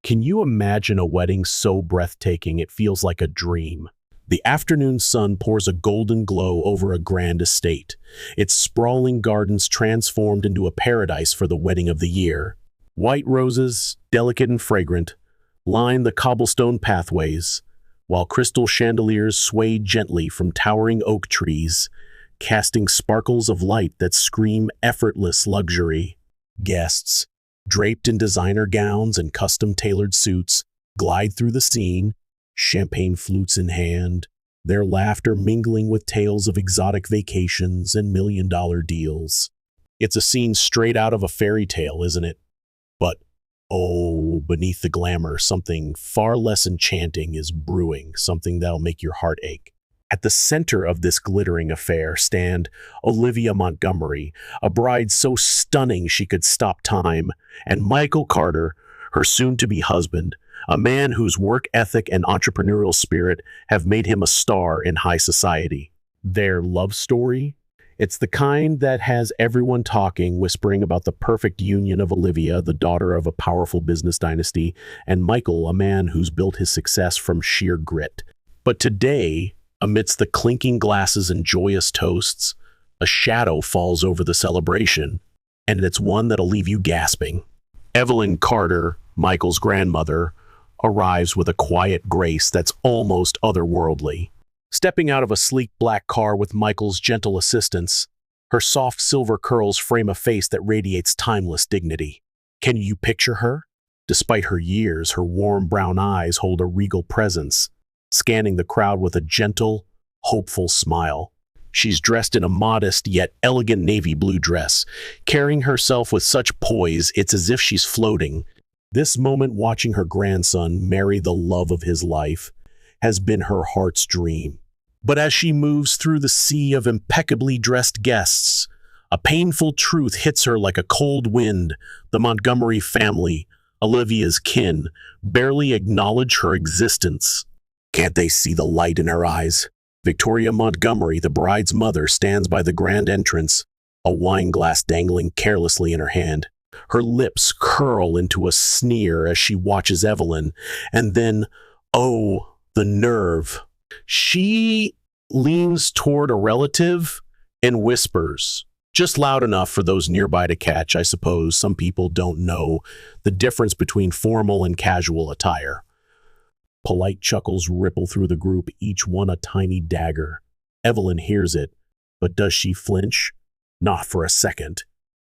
Can you imagine a wedding so breathtaking it feels like a dream? The afternoon sun pours a golden glow over a grand estate, its sprawling gardens transformed into a paradise for the wedding of the year. White roses, delicate and fragrant, line the cobblestone pathways, while crystal chandeliers sway gently from towering oak trees, casting sparkles of light that scream effortless luxury. Guests, draped in designer gowns and custom-tailored suits, glide through the scene, champagne flutes in hand, their laughter mingling with tales of exotic vacations and million-dollar deals. It's a scene straight out of a fairy tale, isn't it? But, oh, beneath the glamour, something far less enchanting is brewing, something that'll make your heart ache. At the center of this glittering affair stand Olivia Montgomery, a bride so stunning she could stop time, and Michael Carter, her soon-to-be husband, a man whose work ethic and entrepreneurial spirit have made him a star in high society. Their love story? It's the kind that has everyone talking, whispering about the perfect union of Olivia, the daughter of a powerful business dynasty, and Michael, a man who's built his success from sheer grit. But today, amidst the clinking glasses and joyous toasts, a shadow falls over the celebration, and it's one that'll leave you gasping. Evelyn Carter, Michael's grandmother, arrives with a quiet grace that's almost otherworldly. Stepping out of a sleek black car with Michael's gentle assistance, her soft silver curls frame a face that radiates timeless dignity. Can you picture her? Despite her years, her warm brown eyes hold a regal presence, scanning the crowd with a gentle, hopeful smile. She's dressed in a modest yet elegant navy blue dress, carrying herself with such poise it's as if she's floating. This moment, watching her grandson marry the love of his life, has been her heart's dream. But as she moves through the sea of impeccably dressed guests, a painful truth hits her like a cold wind. The Montgomery family, Olivia's kin, barely acknowledge her existence. Can't they see the light in her eyes? Victoria Montgomery, the bride's mother, stands by the grand entrance, a wine glass dangling carelessly in her hand. Her lips curl into a sneer as she watches Evelyn, and then, oh, the nerve. She leans toward a relative and whispers, just loud enough for those nearby to catch. I suppose some people don't know the difference between formal and casual attire. Polite chuckles ripple through the group, each one a tiny dagger. Evelyn hears it, but does she flinch? Not for a second.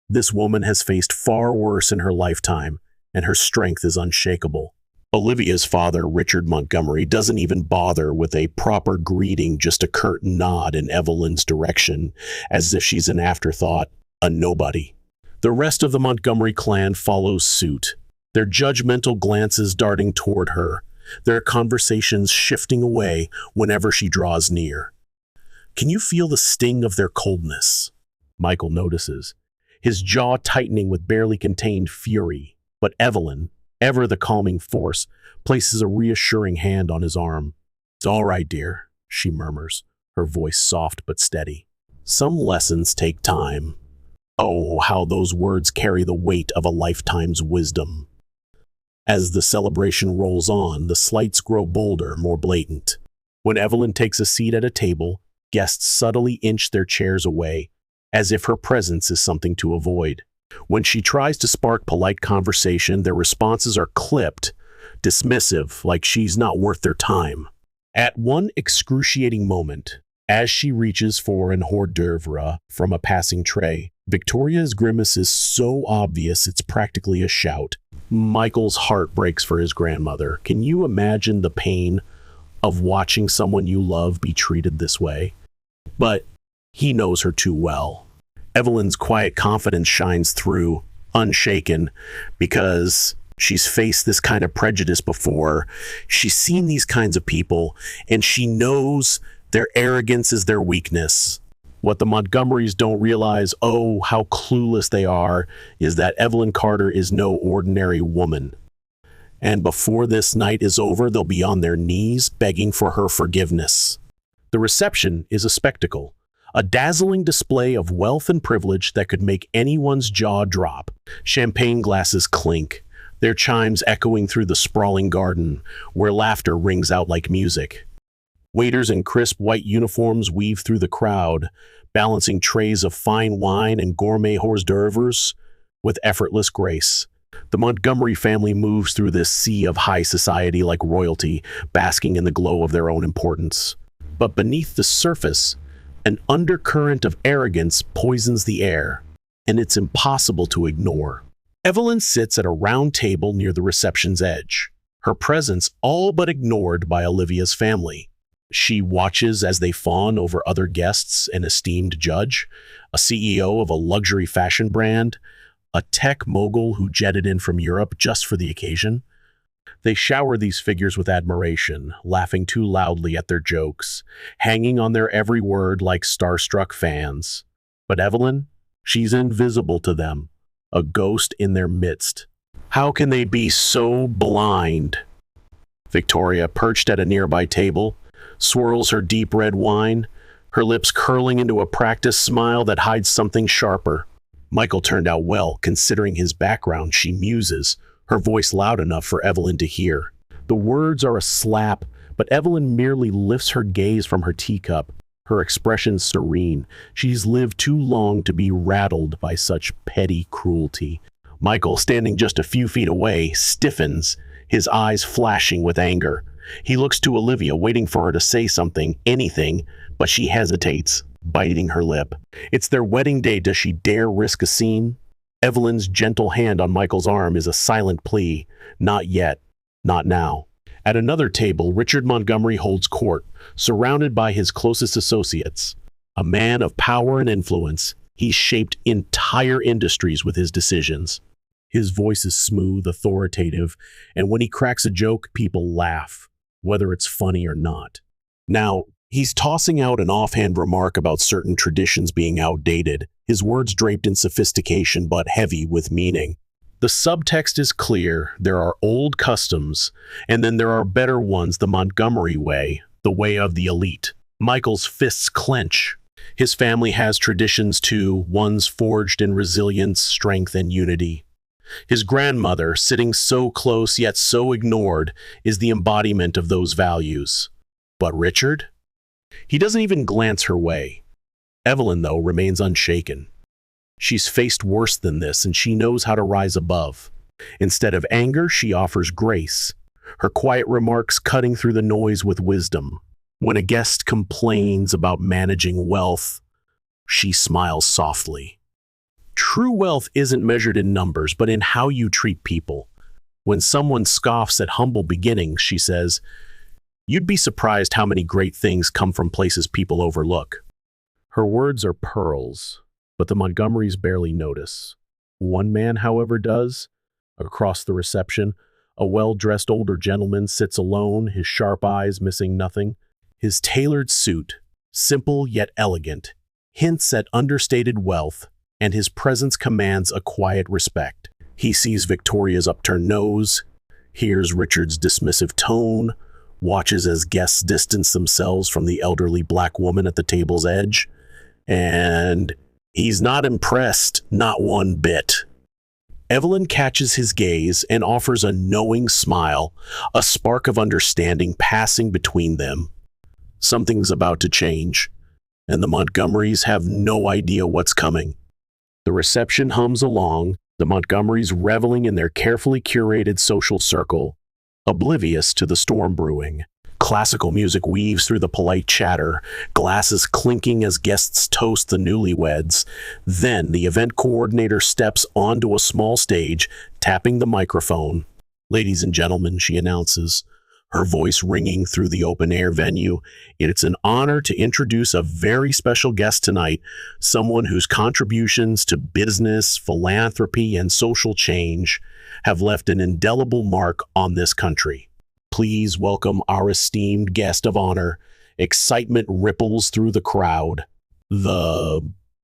This woman has faced far worse in her lifetime, and her strength is unshakable. Olivia's father, Richard Montgomery, doesn't even bother with a proper greeting, just a curt nod in Evelyn's direction, as if she's an afterthought, a nobody. The rest of the Montgomery clan follows suit, their judgmental glances darting toward her, their conversations shifting away whenever she draws near. Can you feel the sting of their coldness? Michael notices, his jaw tightening with barely contained fury. But Evelyn, ever the calming force, places a reassuring hand on his arm. It's all right, dear, she murmurs, her voice soft but steady. Some lessons take time. Oh, how those words carry the weight of a lifetime's wisdom. As the celebration rolls on, the slights grow bolder, more blatant. When Evelyn takes a seat at a table, guests subtly inch their chairs away, as if her presence is something to avoid. When she tries to spark polite conversation, their responses are clipped, dismissive, like she's not worth their time. At one excruciating moment, as she reaches for an hors d'oeuvre from a passing tray, Victoria's grimace is so obvious it's practically a shout. Michael's heart breaks for his grandmother. Can you imagine the pain of watching someone you love be treated this way? But he knows her too well. Evelyn's quiet confidence shines through, unshaken, because she's faced this kind of prejudice before. She's seen these kinds of people, and she knows their arrogance is their weakness. What the Montgomerys don't realize, oh, how clueless they are, is that Evelyn Carter is no ordinary woman. And before this night is over, they'll be on their knees begging for her forgiveness. The reception is a spectacle. A dazzling display of wealth and privilege that could make anyone's jaw drop. Champagne glasses clink, their chimes echoing through the sprawling garden, where laughter rings out like music. Waiters in crisp white uniforms weave through the crowd, balancing trays of fine wine and gourmet hors d'oeuvres with effortless grace. The Montgomery family moves through this sea of high society like royalty, basking in the glow of their own importance. But beneath the surface, an undercurrent of arrogance poisons the air, and it's impossible to ignore. Evelyn sits at a round table near the reception's edge, her presence all but ignored by Olivia's family. She watches as they fawn over other guests, an esteemed judge, a CEO of a luxury fashion brand, a tech mogul who jetted in from Europe just for the occasion. They shower these figures with admiration, laughing too loudly at their jokes, hanging on their every word like starstruck fans. But Evelyn, she's invisible to them, a ghost in their midst. How can they be so blind? Victoria, perched at a nearby table, swirls her deep red wine, her lips curling into a practiced smile that hides something sharper. Michael turned out well, considering his background, she muses, her voice loud enough for Evelyn to hear. The words are a slap, but Evelyn merely lifts her gaze from her teacup, her expression serene. She's lived too long to be rattled by such petty cruelty. Michael, standing just a few feet away, stiffens, his eyes flashing with anger. He looks to Olivia, waiting for her to say something, anything, but she hesitates, biting her lip. It's their wedding day. Does she dare risk a scene? Evelyn's gentle hand on Michael's arm is a silent plea. Not yet. Not now. At another table, Richard Montgomery holds court, surrounded by his closest associates. A man of power and influence, he's shaped entire industries with his decisions. His voice is smooth, authoritative, and when he cracks a joke, people laugh, whether it's funny or not. Now, he's tossing out an offhand remark about certain traditions being outdated, his words draped in sophistication but heavy with meaning. The subtext is clear. There are old customs, and then there are better ones, the Montgomery way, the way of the elite. Michael's fists clench. His family has traditions too, ones forged in resilience, strength, and unity. His grandmother, sitting so close yet so ignored, is the embodiment of those values. But Richard? He doesn't even glance her way. Evelyn, though, remains unshaken. She's faced worse than this, and she knows how to rise above. Instead of anger, she offers grace, her quiet remarks cutting through the noise with wisdom. When a guest complains about managing wealth, she smiles softly. True wealth isn't measured in numbers, but in how you treat people. When someone scoffs at humble beginnings, she says, "You'd be surprised how many great things come from places people overlook." Her words are pearls, but the Montgomerys barely notice. One man, however, does. Across the reception, a well-dressed older gentleman sits alone, his sharp eyes missing nothing. His tailored suit, simple yet elegant, hints at understated wealth, and his presence commands a quiet respect. He sees Victoria's upturned nose, hears Richard's dismissive tone, watches as guests distance themselves from the elderly black woman at the table's edge, and he's not impressed, not one bit. Evelyn catches his gaze and offers a knowing smile, a spark of understanding passing between them. Something's about to change, and the Montgomerys have no idea what's coming. The reception hums along, the Montgomerys reveling in their carefully curated social circle, oblivious to the storm brewing. Classical music weaves through the polite chatter, glasses clinking as guests toast the newlyweds. Then the event coordinator steps onto a small stage, tapping the microphone. "Ladies and gentlemen," she announces, her voice ringing through the open-air venue. "It's an honor to introduce a very special guest tonight, someone whose contributions to business, philanthropy, and social change have left an indelible mark on this country. Please welcome our esteemed guest of honor." Excitement ripples through the crowd. The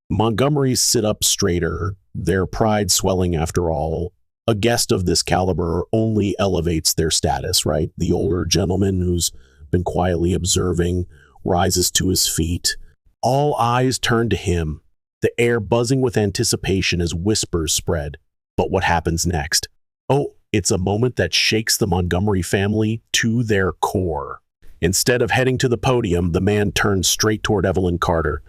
Montgomerys sit up straighter, their pride swelling after all. A guest of this caliber only elevates their status, right? The older gentleman who's been quietly observing rises to his feet. All eyes turn to him, the air buzzing with anticipation as whispers spread. But what happens next? "Oh, It's a moment that shakes the Montgomery family to their core. Instead of heading to the podium, the man turns straight toward Evelyn Carter.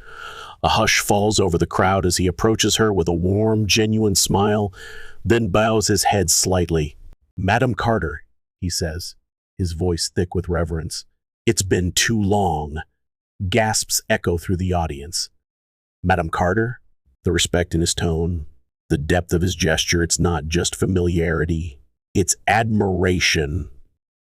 A hush falls over the crowd as he approaches her with a warm, genuine smile, then bows his head slightly. "Madam Carter," he says, his voice thick with reverence. "It's been too long." Gasps echo through the audience. "Madam Carter?" The respect in his tone, the depth of his gesture, it's not just familiarity, it's admiration.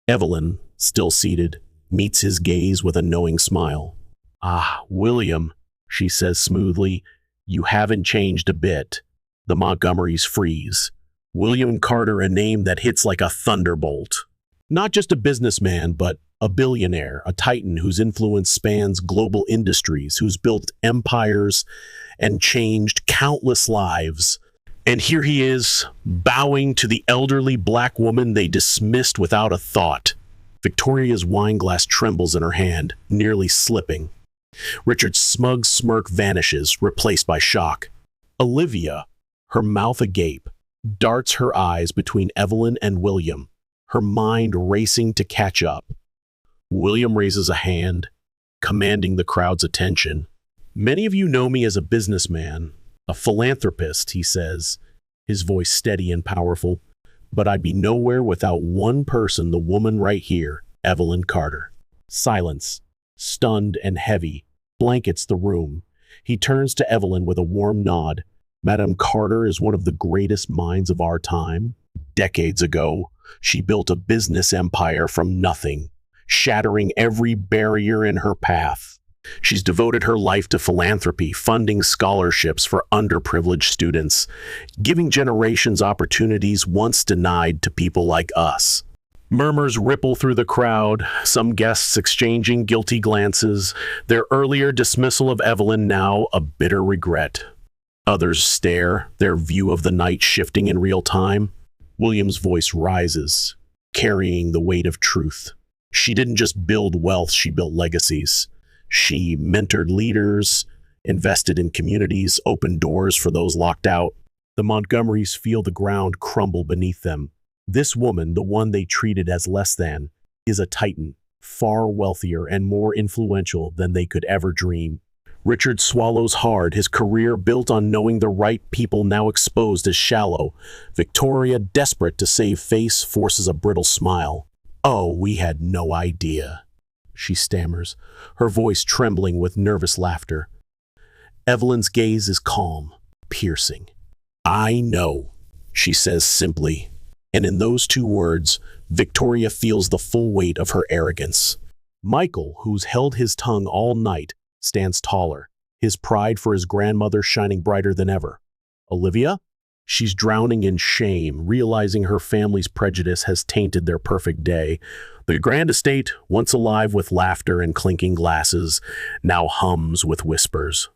Evelyn, still seated, meets his gaze with a knowing smile. "Ah, William," she says smoothly, "you haven't changed a bit." The Montgomerys freeze. William Carter, a name that hits like a thunderbolt. Not just a businessman, but a billionaire, a titan whose influence spans global industries, who's built empires and changed countless lives. And here he is, bowing to the elderly black woman they dismissed without a thought. Victoria's wine glass trembles in her hand, nearly slipping. Richard's smug smirk vanishes, replaced by shock. Olivia, her mouth agape, darts her eyes between Evelyn and William, her mind racing to catch up. William raises a hand, commanding the crowd's attention. "Many of you know me as a businessman, a philanthropist," he says, his voice steady and powerful. "But I'd be nowhere without one person, the woman right here, Evelyn Carter." Silence, stunned and heavy, blankets the room. He turns to Evelyn with a warm nod. "Madame Carter is one of the greatest minds of our time. Decades ago, she built a business empire from nothing, shattering every barrier in her path. She's devoted her life to philanthropy, funding scholarships for underprivileged students, giving generations opportunities once denied to people like us." Murmurs ripple through the crowd, some guests exchanging guilty glances, their earlier dismissal of Evelyn now a bitter regret. Others stare, their view of the night shifting in real time. William's voice rises, carrying the weight of truth. She didn't just build wealth, she built legacies. She mentored leaders, invested in communities, opened doors for those locked out. The Montgomerys feel the ground crumble beneath them. This woman, the one they treated as less than, is a titan, far wealthier and more influential than they could ever dream. Richard swallows hard, his career built on knowing the right people now exposed as shallow. Victoria, desperate to save face, forces a brittle smile. "Oh, we had no idea," she stammers, her voice trembling with nervous laughter. Evelyn's gaze is calm, piercing. "I know," she says simply, and in those two words, Victoria feels the full weight of her arrogance. Michael, who's held his tongue all night, stands taller, his pride for his grandmother shining brighter than ever. Olivia? She's drowning in shame, realizing her family's prejudice has tainted their perfect day. The grand estate, once alive with laughter and clinking glasses, now hums with whispers.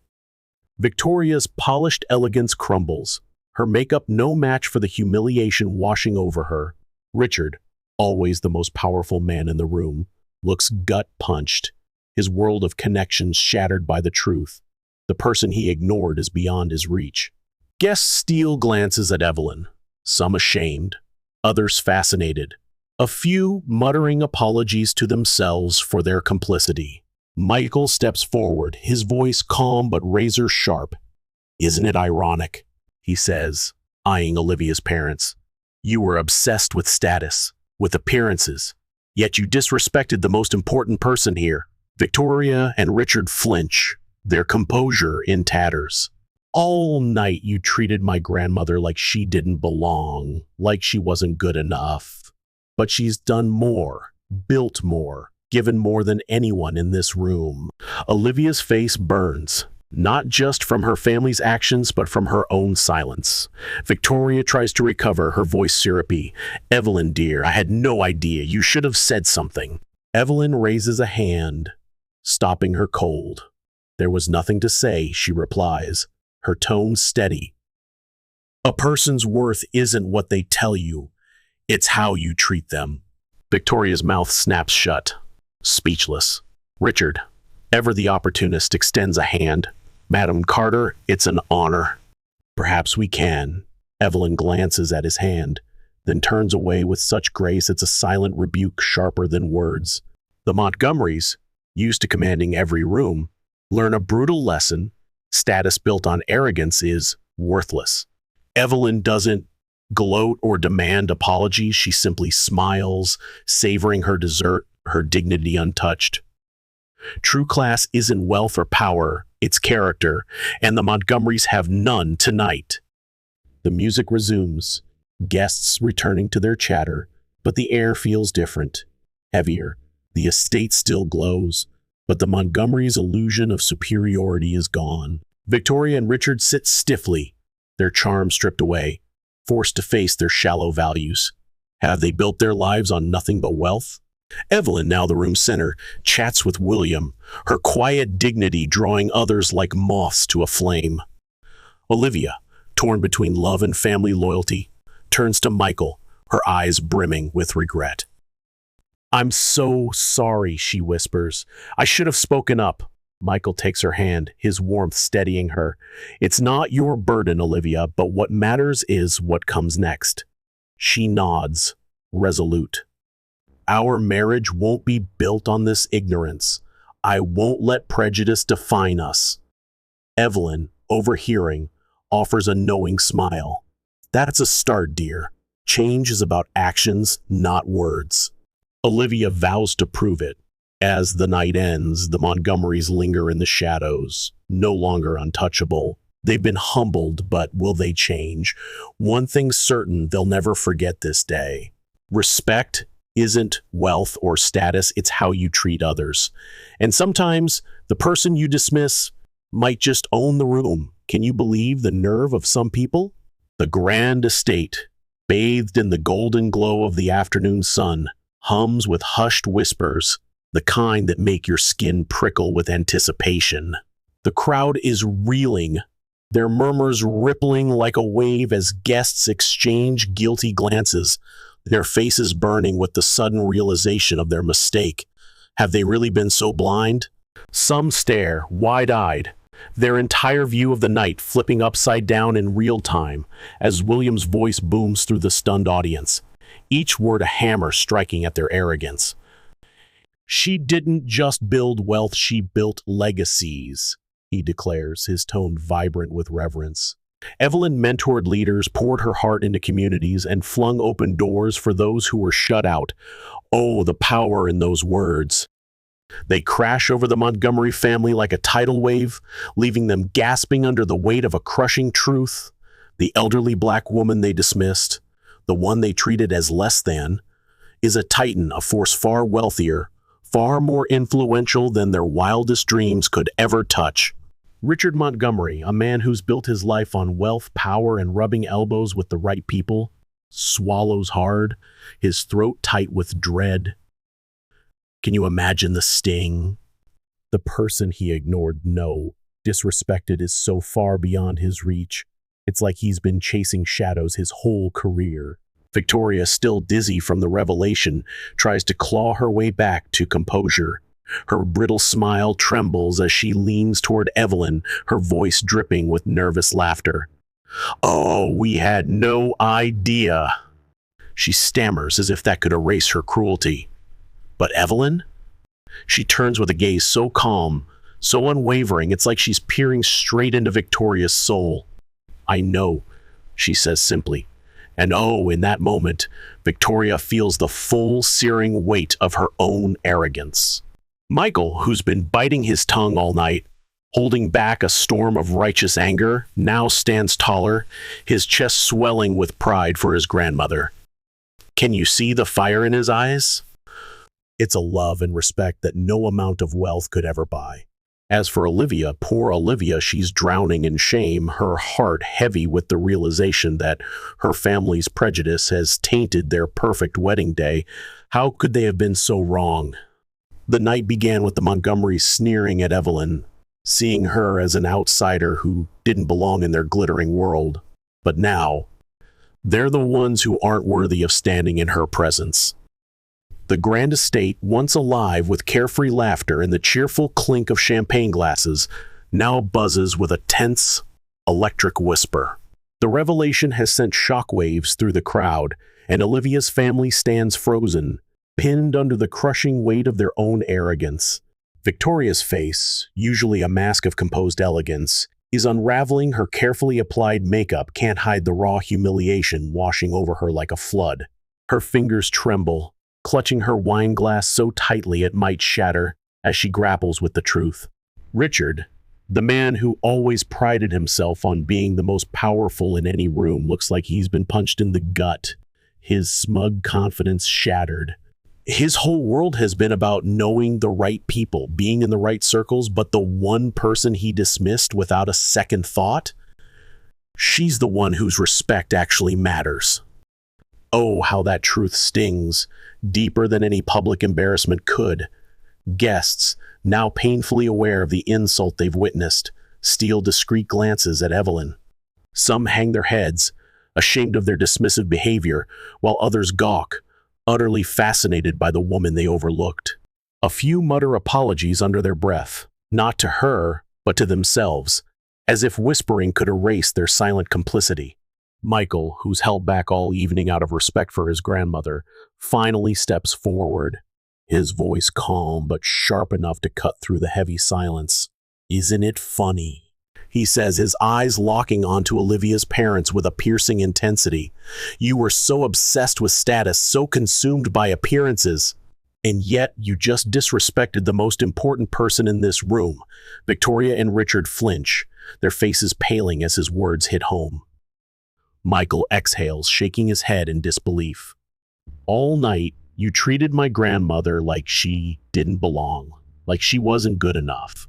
Victoria's polished elegance crumbles, her makeup no match for the humiliation washing over her. Richard, always the most powerful man in the room, looks gut-punched, his world of connections shattered by the truth. The person he ignored is beyond his reach. Guests steal glances at Evelyn, some ashamed, others fascinated, a few muttering apologies to themselves for their complicity. Michael steps forward, his voice calm but razor-sharp. "Isn't it ironic?" he says, eyeing Olivia's parents. "You were obsessed with status, with appearances, yet you disrespected the most important person here." Victoria and Richard flinch, their composure in tatters. "All night you treated my grandmother like she didn't belong, like she wasn't good enough. But she's done more, built more, given more than anyone in this room." Olivia's face burns, not just from her family's actions, but from her own silence. Victoria tries to recover, her voice syrupy. "Evelyn, dear, I had no idea. You should have said something." Evelyn raises a hand, stopping her cold. "There was nothing to say," she replies, her tone steady. "A person's worth isn't what they tell you. It's how you treat them." Victoria's mouth snaps shut, speechless. Richard, ever the opportunist, extends a hand. "Madam Carter, it's an honor." "Perhaps we can." Evelyn glances at his hand. then turns away with such grace it's a silent rebuke sharper than words. The Montgomerys, used to commanding every room, learn a brutal lesson: status built on arrogance is worthless. Evelyn doesn't gloat or demand apologies. She simply smiles, savoring her dessert, her dignity untouched. True class isn't wealth or power, it's character, and the Montgomerys have none tonight. The music resumes, guests returning to their chatter, but the air feels different, heavier. The estate still glows, but the Montgomerys' illusion of superiority is gone. Victoria and Richard sit stiffly, their charm stripped away, forced to face their shallow values. Have they built their lives on nothing but wealth? Evelyn, now the room's center, chats with William, her quiet dignity drawing others like moths to a flame. Olivia, torn between love and family loyalty, turns to Michael, her eyes brimming with regret. "I'm so sorry," she whispers. "I should have spoken up." Michael takes her hand, his warmth steadying her. "It's not your burden, Olivia, but what matters is what comes next." She nods, resolute. "Our marriage won't be built on this ignorance. I won't let prejudice define us." Evelyn, overhearing, offers a knowing smile. "That's a start, dear. Change is about actions, not words." Olivia vows to prove it. As the night ends, the Montgomerys linger in the shadows, no longer untouchable. They've been humbled, but will they change? One thing's certain, they'll never forget this day. Respect isn't wealth or status, it's how you treat others. And sometimes the person you dismiss might just own the room. Can you believe the nerve of some people? The grand estate, bathed in the golden glow of the afternoon sun, hums with hushed whispers, the kind that make your skin prickle with anticipation. The crowd is reeling, their murmurs rippling like a wave as guests exchange guilty glances, their faces burning with the sudden realization of their mistake. Have they really been so blind? Some stare, wide-eyed, their entire view of the night flipping upside down in real time as William's voice booms through the stunned audience, each word a hammer striking at their arrogance. "She didn't just build wealth, she built legacies," he declares, his tone vibrant with reverence. Evelyn mentored leaders, poured her heart into communities, and flung open doors for those who were shut out. Oh, the power in those words. They crash over the Montgomery family like a tidal wave, leaving them gasping under the weight of a crushing truth. The elderly black woman they dismissed, the one they treated as less than, is a titan, a force far wealthier, far more influential than their wildest dreams could ever touch. Richard Montgomery, a man who's built his life on wealth, power, and rubbing elbows with the right people, swallows hard, his throat tight with dread. Can you imagine the sting? The person he ignored, no, disrespected, is so far beyond his reach. It's like he's been chasing shadows his whole career. Victoria, still dizzy from the revelation, tries to claw her way back to composure. Her brittle smile trembles as she leans toward Evelyn, her voice dripping with nervous laughter. "Oh, we had no idea." She stammers as if that could erase her cruelty. "But Evelyn?" She turns with a gaze so calm, so unwavering, it's like she's peering straight into Victoria's soul. "I know," she says simply. And oh, in that moment, Victoria feels the full, searing weight of her own arrogance. Michael, who's been biting his tongue all night, holding back a storm of righteous anger, now stands taller, his chest swelling with pride for his grandmother. Can you see the fire in his eyes? It's a love and respect that no amount of wealth could ever buy. As for Olivia, poor Olivia, she's drowning in shame, her heart heavy with the realization that her family's prejudice has tainted their perfect wedding day. How could they have been so wrong? The night began with the Montgomerys sneering at Evelyn, seeing her as an outsider who didn't belong in their glittering world. But now, they're the ones who aren't worthy of standing in her presence. The grand estate, once alive with carefree laughter and the cheerful clink of champagne glasses, now buzzes with a tense, electric whisper. The revelation has sent shockwaves through the crowd, and Olivia's family stands frozen, pinned under the crushing weight of their own arrogance. Victoria's face, usually a mask of composed elegance, is unraveling. Her carefully applied makeup can't hide the raw humiliation washing over her like a flood. Her fingers tremble, clutching her wine glass so tightly it might shatter as she grapples with the truth. Richard, the man who always prided himself on being the most powerful in any room, looks like he's been punched in the gut, his smug confidence shattered. His whole world has been about knowing the right people, being in the right circles, but the one person he dismissed without a second thought, she's the one whose respect actually matters. Oh, how that truth stings, deeper than any public embarrassment could. Guests, now painfully aware of the insult they've witnessed, steal discreet glances at Evelyn. Some hang their heads, ashamed of their dismissive behavior, while others gawk, utterly fascinated by the woman they overlooked. A few mutter apologies under their breath, not to her, but to themselves, as if whispering could erase their silent complicity. Michael, who's held back all evening out of respect for his grandmother, finally steps forward, his voice calm but sharp enough to cut through the heavy silence. "Isn't it funny?" he says, his eyes locking onto Olivia's parents with a piercing intensity. "You were so obsessed with status, so consumed by appearances, and yet you just disrespected the most important person in this room." Victoria and Richard flinch, their faces paling as his words hit home. Michael exhales, shaking his head in disbelief. "All night, you treated my grandmother like she didn't belong, like she wasn't good enough.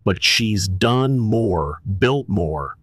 But she's done more, built more,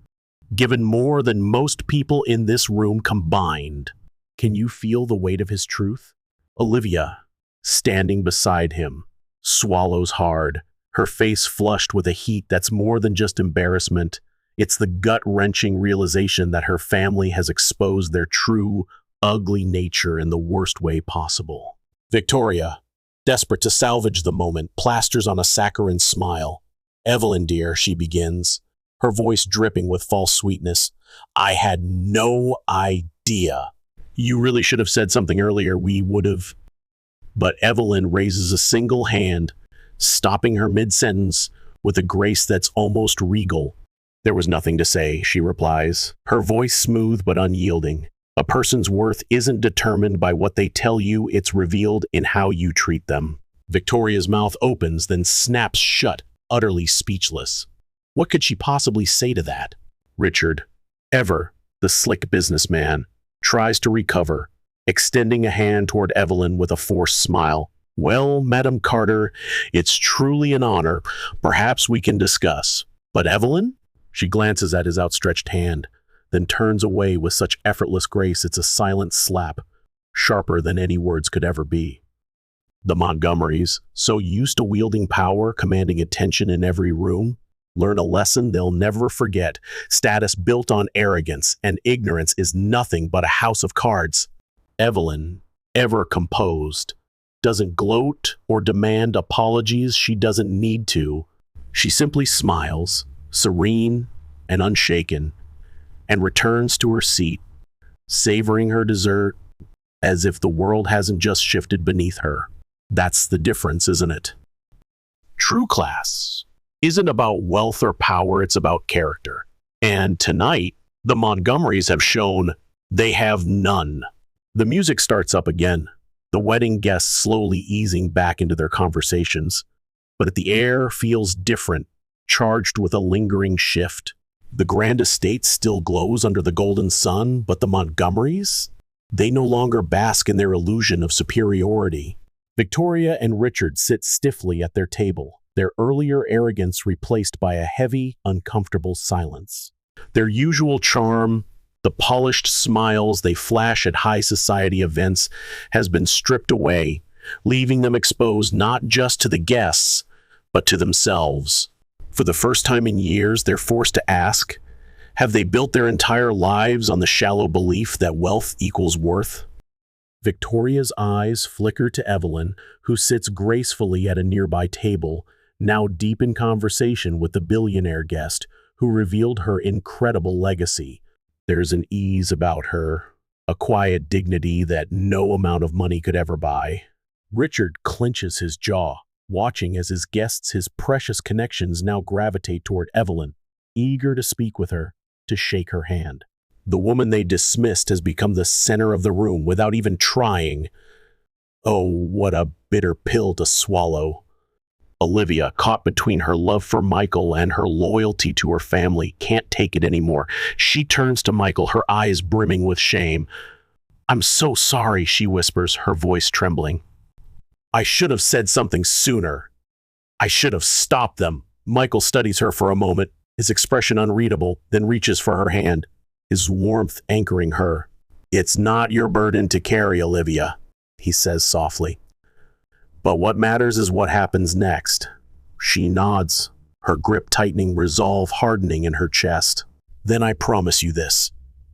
given more than most people in this room combined." Can you feel the weight of his truth? Olivia, standing beside him, swallows hard, her face flushed with a heat that's more than just embarrassment. It's the gut-wrenching realization that her family has exposed their true, ugly nature in the worst way possible. Victoria, desperate to salvage the moment, plasters on a saccharine smile. "Evelyn, dear," she begins, her voice dripping with false sweetness, "I had no idea. You really should have said something earlier. We would have..." But Evelyn raises a single hand, stopping her mid-sentence with a grace that's almost regal. "There was nothing to say," she replies, her voice smooth but unyielding. "A person's worth isn't determined by what they tell you, it's revealed in how you treat them." Victoria's mouth opens, then snaps shut, utterly speechless. What could she possibly say to that? Richard, the slick businessman, tries to recover, extending a hand toward Evelyn with a forced smile. "Well, Madam Carter, it's truly an honor. Perhaps we can discuss. But Evelyn?" She glances at his outstretched hand, then turns away with such effortless grace it's a silent slap, sharper than any words could ever be. The Montgomerys, so used to wielding power, commanding attention in every room, learn a lesson they'll never forget. Status built on arrogance and ignorance is nothing but a house of cards. Evelyn, ever composed, doesn't gloat or demand apologies. She doesn't need to. She simply smiles, serene and unshaken, and returns to her seat, savoring her dessert as if the world hasn't just shifted beneath her. That's the difference, isn't it? True class isn't about wealth or power, it's about character. And tonight, the Montgomerys have shown they have none. The music starts up again, the wedding guests slowly easing back into their conversations. But the air feels different, charged with a lingering shift. The grand estate still glows under the golden sun, but the Montgomerys? They no longer bask in their illusion of superiority. Victoria and Richard sit stiffly at their table, their earlier arrogance replaced by a heavy, uncomfortable silence. Their usual charm, the polished smiles they flash at high society events, has been stripped away, leaving them exposed not just to the guests, but to themselves. For the first time in years, they're forced to ask, have they built their entire lives on the shallow belief that wealth equals worth? Victoria's eyes flicker to Evelyn, who sits gracefully at a nearby table, now deep in conversation with the billionaire guest who revealed her incredible legacy. There's an ease about her, a quiet dignity that no amount of money could ever buy. Richard clenches his jaw, watching as his guests, his precious connections, now gravitate toward Evelyn, eager to speak with her, to shake her hand. The woman they dismissed has become the center of the room without even trying. Oh, what a bitter pill to swallow. Olivia, caught between her love for Michael and her loyalty to her family, can't take it anymore. She turns to Michael, her eyes brimming with shame. "I'm so sorry," she whispers, her voice trembling. "I should have said something sooner. I should have stopped them." Michael studies her for a moment, his expression unreadable, then reaches for her hand, his warmth anchoring her. "It's not your burden to carry, Olivia," he says softly. "But what matters is what happens next." She nods, her grip tightening, resolve hardening in her chest. "Then I promise you this.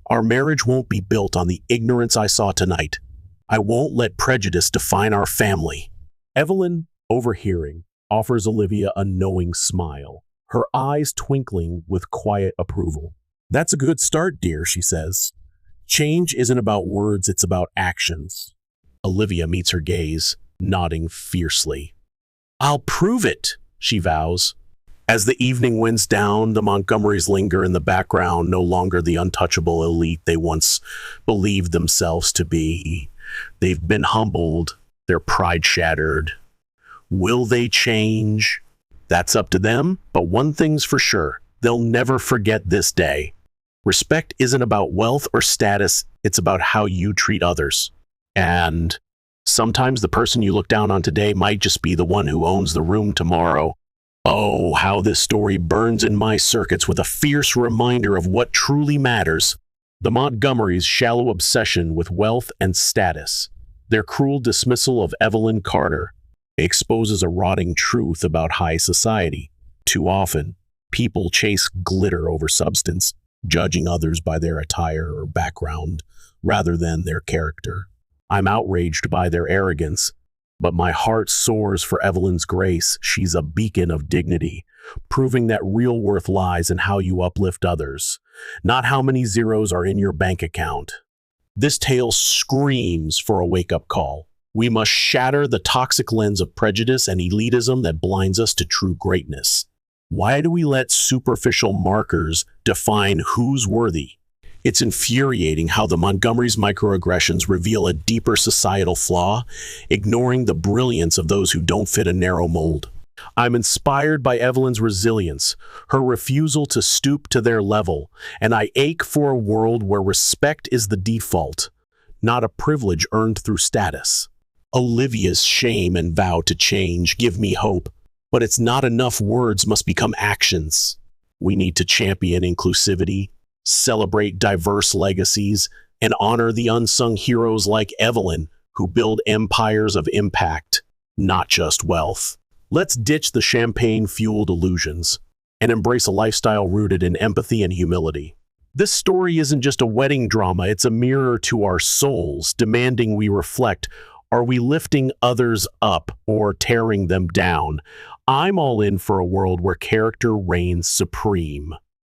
Our marriage won't be built on the ignorance I saw tonight. I won't let prejudice define our family." Evelyn, overhearing, offers Olivia a knowing smile, her eyes twinkling with quiet approval. "That's a good start, dear," she says. "Change isn't about words, it's about actions." Olivia meets her gaze, nodding fiercely. "I'll prove it," she vows. As the evening winds down, the Montgomerys linger in the background, no longer the untouchable elite they once believed themselves to be. They've been humbled, their pride shattered. Will they change? That's up to them, but one thing's for sure, they'll never forget this day. Respect isn't about wealth or status, it's about how you treat others. And sometimes the person you look down on today might just be the one who owns the room tomorrow. Oh, how this story burns in my circuits with a fierce reminder of what truly matters. The Montgomerys' shallow obsession with wealth and status, their cruel dismissal of Evelyn Carter, exposes a rotting truth about high society. Too often, people chase glitter over substance, judging others by their attire or background rather than their character. I'm outraged by their arrogance, but my heart soars for Evelyn's grace. She's a beacon of dignity, proving that real worth lies in how you uplift others, not how many zeros are in your bank account. This tale screams for a wake-up call. We must shatter the toxic lens of prejudice and elitism that blinds us to true greatness. Why do we let superficial markers define who's worthy? It's infuriating how the Montgomerys' microaggressions reveal a deeper societal flaw, ignoring the brilliance of those who don't fit a narrow mold. I'm inspired by Evelyn's resilience, her refusal to stoop to their level, and I ache for a world where respect is the default, not a privilege earned through status. Olivia's shame and vow to change give me hope, but it's not enough. Words must become actions. We need to champion inclusivity, celebrate diverse legacies, and honor the unsung heroes like Evelyn, who build empires of impact, not just wealth. Let's ditch the champagne-fueled illusions and embrace a lifestyle rooted in empathy and humility. This story isn't just a wedding drama, it's a mirror to our souls, demanding we reflect. Are we lifting others up or tearing them down? I'm all in for a world where character reigns supreme.